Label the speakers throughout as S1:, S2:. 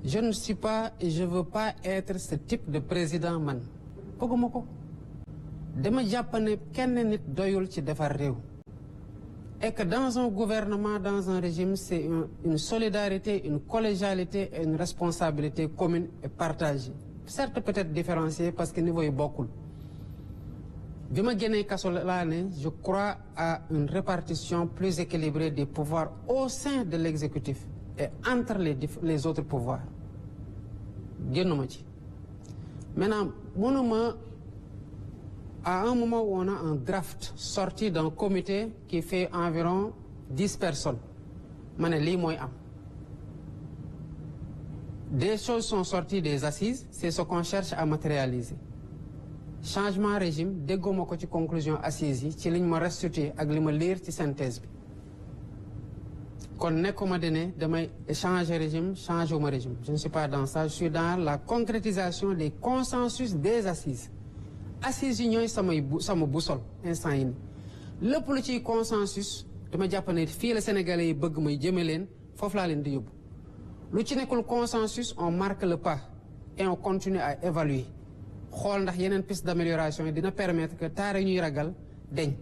S1: je ne suis pas et je veux pas être ce type de président man bëgguma ko dama jàpp ne kenn nit doyul ci defar réew et que dans un gouvernement, dans un régime, c'est une solidarité, une collégialité et une responsabilité commune et partagée. Certes, peut-être différenciée parce que niveau est beaucoup. Je crois à une répartition plus équilibrée des pouvoirs au sein de l'exécutif et entre les autres pouvoirs. Maintenant, à un moment où on a un draft sorti d'un comité qui fait environ 10 personnes, des choses sont sorties des assises, c'est ce qu'on cherche à matérialiser. Changement régime, dégguma ko ci conclusion assises yi ci liñ ma restituer ak li ma lire ci synthèse bi. Kon nekkuma dene damay changer régime, changer ma régime. Je ne suis pas dans ça, je suis dans la concrétisation des consensus des assises. Assises yi ñooy sama boussole instant yi ni lépp lu ciy consensus dama jàpp ne fii la Sénégalais yi bëgg may jëme leen foofu laa leen di yóbbu lu ci nekkul consensus on marque le pas et on continue à évaluer xool ndax yeneen piste d'amélioration yi dina permettre que taare ñuy ragal deñ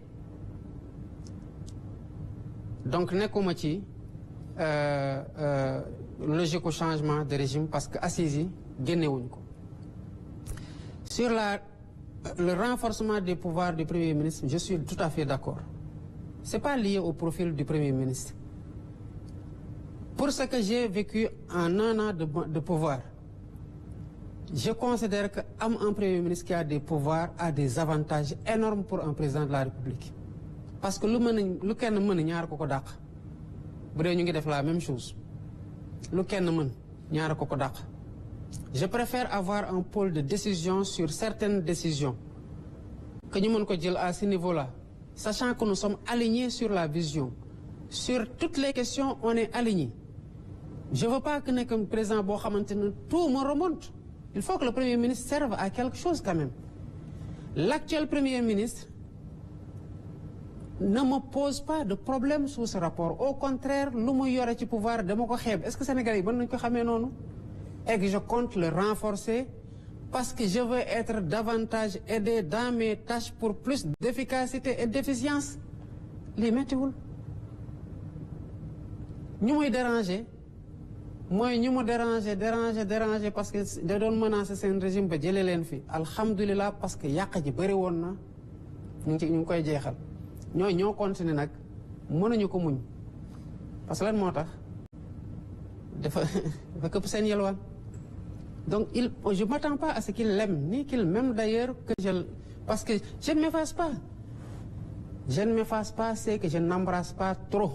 S1: donc nekkuma ci logique au changement de régime parce que assises yi génnewuñ ko sur le renforcement des pouvoirs du Premier ministre, je suis tout à fait d'accord. Ce n'est pas lié au profil du Premier ministre. Pour ce que j'ai vécu en un an de pouvoir, je considère qu'un Premier ministre qui a des pouvoirs a des avantages énormes pour un président de la République. Parce que lu kenn mën ñaar ko ko dàq bu dee ñu ngi def la même chose lu kenn mën ñaar ko ko dàq. Je préfère avoir un pôle de décision sur certaines décisions que nous mën ko jël à ce niveau-là, sachant que nous sommes alignés sur la vision. Sur toutes les questions, on est alignés. Je ne veux pas que comme président boo xamante ne tout me remonte. Il faut que le Premier ministre serve à quelque chose quand même. L'actuel Premier ministre ne me pose pas de problème sous ce rapport. Au contraire, lu mu yore ci pouvoir dama ko xeeb. Est-ce que Sénégalais yi mën nañu ko xamee noonu? Et que je compte le renforcer parce que je veux être davantage aidé dans mes tâches pour plus d'efficacité et d'efficience. Les météo. Nous me déranger. Moi, nous me déranger parce que de doon menacer seen régime ba jëlee leen fi. Alhamdulillah parce que yàq ji bëri woon na ñu ngi koy jeexal. ñoo continuer nag mënuñu ko muñ parce que lan moo tax dafa këpp seen yelwaan. Donc, je ne m'attends pas à ce qu'il l'aime, ni qu'il m'aime d'ailleurs, parce que je ne m'efface pas. Je ne m'efface pas, c'est que je n'embrasse pas trop.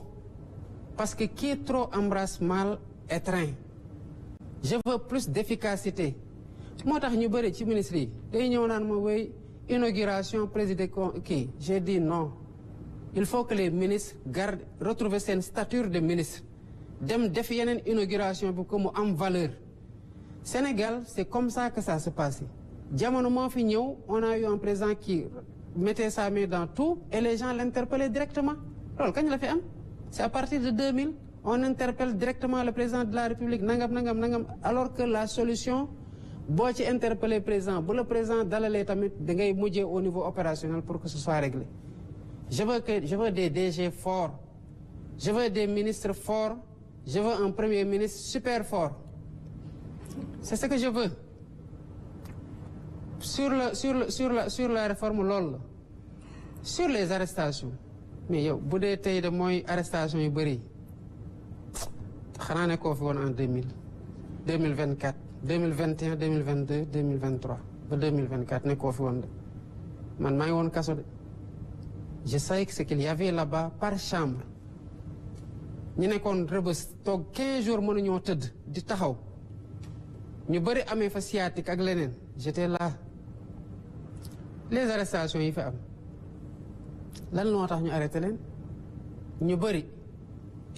S1: Parce que qui trop embrasse mal étreint. Je veux plus d'efficacité. Moi, je suis ministre. Inauguration, président qui? J'ai dit non. Il faut que les ministres retrouvent cette stature de ministre. Dem défier une inauguration pour que nous ayons valeur. Sénégal, c'est comme ça que ça se passe. Diamono Fignon, on a eu un président qui mettait sa main dans tout et les gens l'interpellaient directement. Alors, quand il a fait c'est à partir de 2000, on interpelle directement le président de la République, nangam, alors que la solution, si tu interpelles le président d'aller l'état au niveau opérationnel pour que ce soit réglé. Je veux des DG forts, je veux des ministres forts, je veux un premier ministre super fort. C'est ce que je veux. Sur la réforme LOL, sur les arrestations. Mais yo, bu dee tey de mooy arrestation yu bëri xanaa ne koo fi woon en 2000 2024 2021 2022 2023 ba 2024 ne koo fi woon de man maa ngi woon kaso de. Je savais que ce qu'il y avait là-bas par chambre ñu nekkoon Rebeuss toog 15 jours mënuñoo tëdd di taxaw. Ñu bëri amee fa sciatique ak leneen j'étais là. Les arrestations yi fi am lan moo tax ñu arrêté leen ñu bëri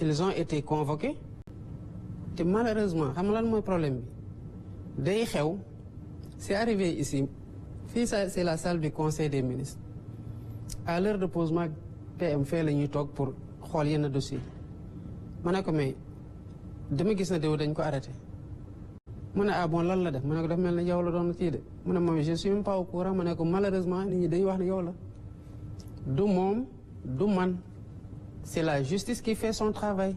S1: ils ont été convoqués te malheureusement xam lan mooy problème bi day xew c'est arrivé ici fii ça c'est la salle du conseil des ministres à l'heure de posement PM fee la ñuy toog pour xool yenn dossiers ma ne ko mais dama gis na déw dañ ko arrêté mu ne ah bon lan la def mu ne ko daf mel ne yow la doon kii de mu ne moom je suis même pas au courant mu ne ko malheureusement nit ñi dañuy wax ne yow la du moom du man c'est la justice qui fait son travail.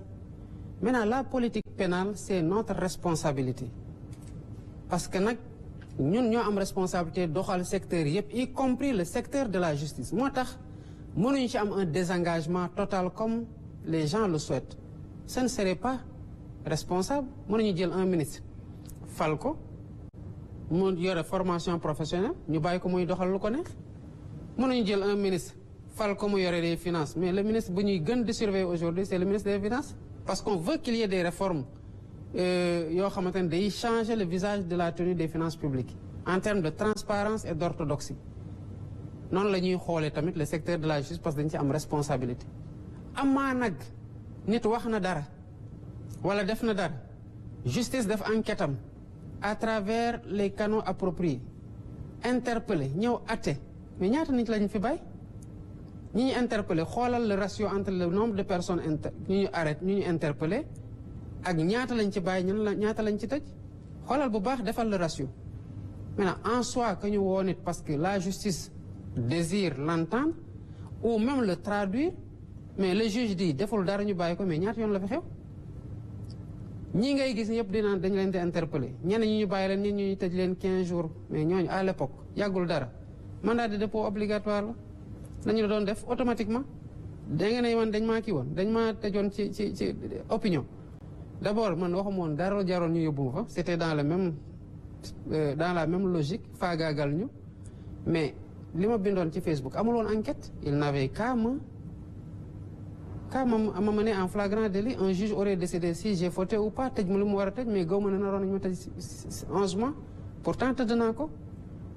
S1: Maintenant la politique pénale c'est notre responsabilité parce que nag ñun ñoo am responsabilité doxal secteur yëpp y compris le secteur de la justice moo tax mënuñu ci am un désengagement total comme les gens le souhaitent ce ne serait pas responsable mënuñu jël un ministre fal ko mu yore formation professionnelle ñu bàyyi ko muy doxal lu ko neex mënuñu jël un ministre fal ko mu yore des finances mais le ministre bu ñuy gën di surveiller aujourd'hui c'est le ministre des finances parce qu'on veut qu'il y ait des réformes yoo xamante ne day changer le visage de la tenue des finances publiques en termes de transparence et d'orthodoxie noonu la ñuy xoolee tamit le secteur de la justice parce que dañ ci am responsabilité amaa nag nit wax na dara wala def na dara justice def enquête am à travers les canaux appropriés interpellé ñëw atte mais ñaata nit lañ fi bàyyi ñi ñu interpellé xoolal le ratio entre le nombre de personnes ñu arrêté ñu interpellé ak ñaata lañ ci bàyyi ñaata lañ ci tëj xoolal bu baax defal le ratio maintenant en soi que ñu woo nit parce que la justice désire l'entendre ou même le traduire mais le juge dit deful dara ñu bàyyi ko mais ñaata yoon la fi xew ñii ngay gis ñëpp dinaan dañ leen di interpellé ñenn ñi ñu bàyyi leen ñi ñu tëj leen 15 jours mais ñooñu à l'époque yàggul dara mandat de dépôt obligatoire la nañu la doon def automatiquement da nga ne man dañ maa kii woon dañ maa tëjoon ci opinion d'abord man waxuma woon dara jaroon ñu yóbbu ma fa c'était dans la même logique faagaagal ñu mais li ma bindoon ci Facebook amul woon enquête il n'avait qu'à me mener en flagrant délit un juge aurait décidé si j'ai fauté ou pas tëj ma lu mu war a tëj mais gaw ma ne naroon nañu ma tëj 11 mois pourtant tëdd naa ko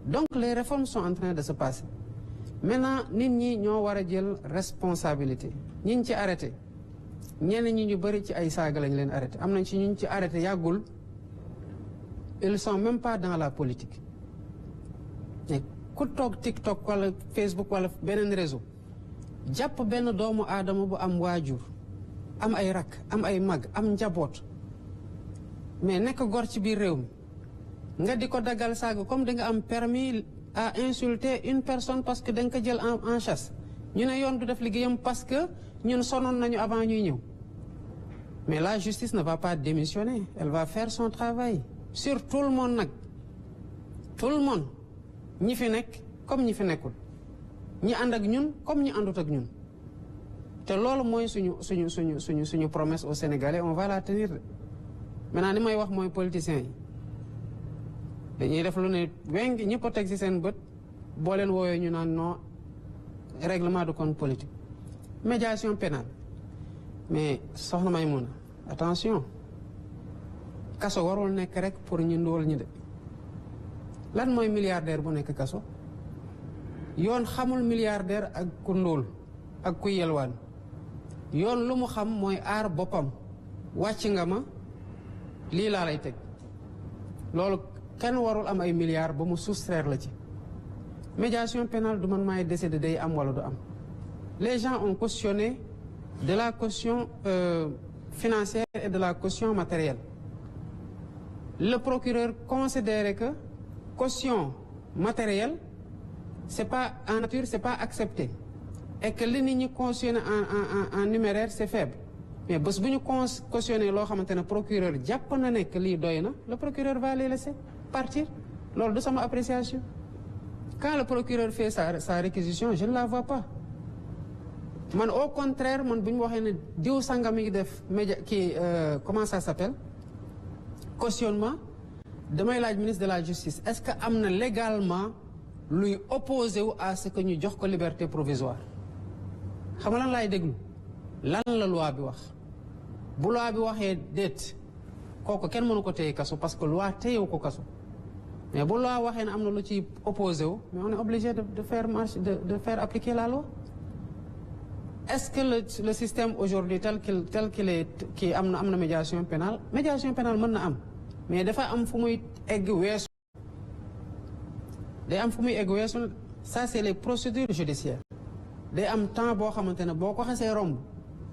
S1: donc les réformes sont en train de se passer maintenant nit ñi ñoo war a jël responsabilité ñi ci arrêté ñenn ñi ñu bëri ci ay saaga lañ leen arrêté am nañ ci ñu ci arrêté yàggul ils sont même pas dans la politique mais ku toog TikTok wala Facebook wala beneen réseau jàpp benn doomu aadama bu am waajur am ay rakk am ay mag am njaboot mais nekk gor ci biir réew mi nga di ko daggal saaga comme da nga am permis à insulter une personne parce que da nga ko jël en chasse ñu ne yoon du def liggéeyam parce que ñun sonoon nañu avant ñuy ñëw mais la justice ne va pas démissionner elle va faire son travail sur tout le monde nag tout le monde ñi fi nekk comme ñi fi nekkul ñi ànd ak ñun comme ñi àndut ak ñun te loolu mooy suñu promesse aux Sénégalais on va la tenir maintenant li may wax mooy politiciens yi dañuy def lu ne weng ñëpp a teg ci seen bët boo leen woowee ñu naan non règlement de compte politique médiation pénale mais soxna Maïmouna attention kaso warul nekk rek pour ñu ndóol ñi de lan mooy milliardaire bu nekk kaso yoon xamul milliardaire ak ku ndóol ak ku yelwaan yoon lu mu xam mooy aar boppam wàcc nga ma lii laa lay teg loolu kenn warul am ay milliards ba mu soustraire la ci médiation pénale du man maay décider day am wala du am les gens ont cautionné de la caution financière et de la caution matérielle le procureur considérait que caution matérielle c'est pas en nature c'est pas accepté et que li nit ñi cautionné en numéraire c'est faible mais bés bu ñu cautionné loo xamante ne procureur jàpp na ne que lii doy na le procureur va les laisser partir loolu du sama appréciation quand le procureur fait sa réquisition je ne la vois pas man au contraire man bu ñu waxee ne diw sangam mi ngi def média comment ça s'appelle cautionnement damay laaj ministre de la justice est-ce que am na légalement luy opposé wu à ce que ñu jox ko liberté provisoire xam nga lan laay déglu lan la loi bi wax bu loi bi waxee déet kooku kenn mënu ko téye kaso parce que loi téyewu ko kaso mais bu loi waxee ne am na lu ci opposé wu mais on est obligé de faire appliquer la loi est-ce que le système aujourd'hui tel qu'il est kii am na médiation pénale mën na am mais dafa am fu muy egg weesu day am fu muy egg weesu ça c'est les procédures judiciaires day am temps boo xamante ne boo ko xasee romb